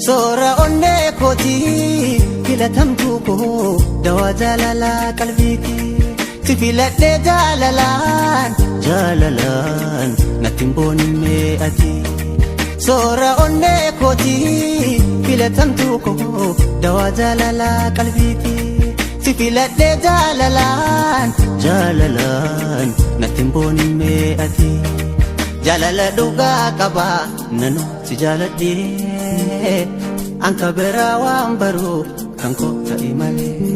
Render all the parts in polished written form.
Soora onnee kootii filatamtuu koo dawaa jaalalaa qalbiitii si filadhee jaalalaan natti hin boonne ati. Soora onnee kootii filatamtuu koo dawaa jaalalaa qalbiitii si filadhee jaalalaan natti hin boonne ati. Jaalala dhugaa qaba nanu si jaaladhee anka biraa waan baru kan koo ta'e malee.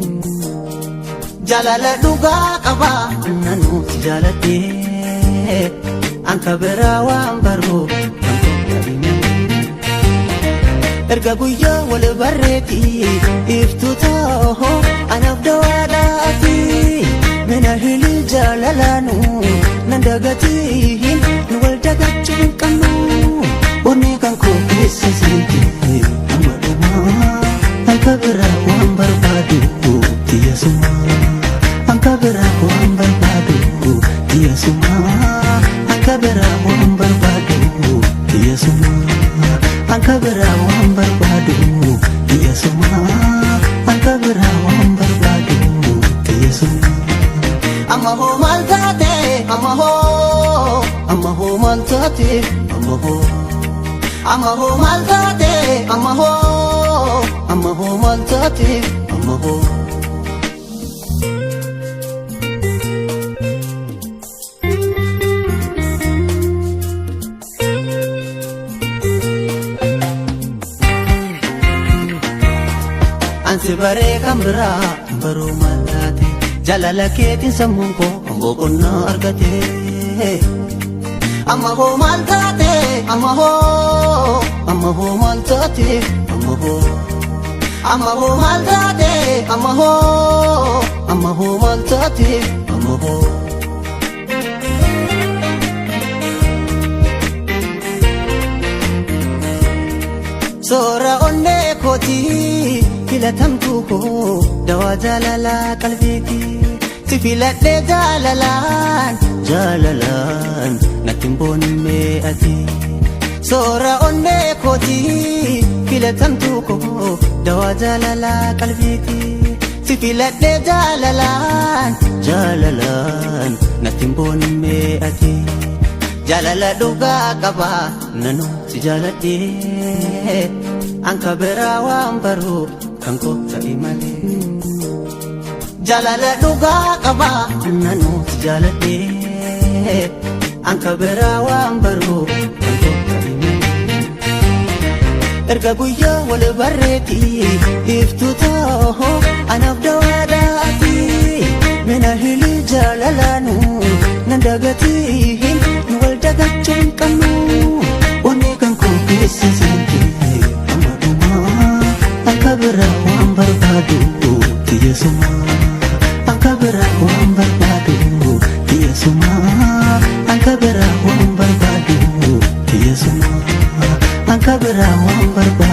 Jaalala dhugaa qaba nanu si jaaladhee anka biraa waan baru kan koo ta'e malee. Erga guyyaa wal barreeti iftuu ta'oo anaaf dawaadhaati mina hili jaalalaanu nan dagatiin nu wal dagachuun qabnu onnee kan koo keessa seente amma dhumaa anka biraa waan barbaadu tiyyasuma anka biraa waan barbaadu tiyyasuma anka biraa waan barbaadu tiyyasuma anka biraa waan barbaadu tiyyasuma anka biraa waan barbaadu tiyyasuma. Amma ho maltate, amma ho maltate, amma ho maltate, amma ho maltate, amma ho. Ansi bare kambira baru maltate. Jaalala keetiin sammuun koo boqonnaa argate. Amma hoo maal taate amma hoo maal taate amma hoo maal taate amma hoo maal taate amma hoo. Soora onnee kootii filatamtuu koo dawaa jaalalaa qalbiitii si filadhee jaalalaan natti hin boonne ati. Soora onnee kootii filatamtuu koo dawaa jaalalaa qalbiitii si filadhee jaalalaan natti hin boonne ati. Jaalala dhugaa qaba nanu si jaaladhee anka biraa waan baru kan koo ta'e malee. Jaalala dhugaa qaba nanu si jaaladhee anka biraa waan baru kan koo ta'e malee. Erga guyyaa wal barreeti iftuu ta'oo anaaf dawaadhaati mina hili jaalalaanu nan dagatiin nu wal dagachuun qabnu onnee kan koo keessa seente amma dhumaa anka biraa waan barbaadu tiyyasuma anka biraa waan barbaadu tiyyasuma anka biraa waan barbaadu tiyyasuma anka biraa waan barbaadu.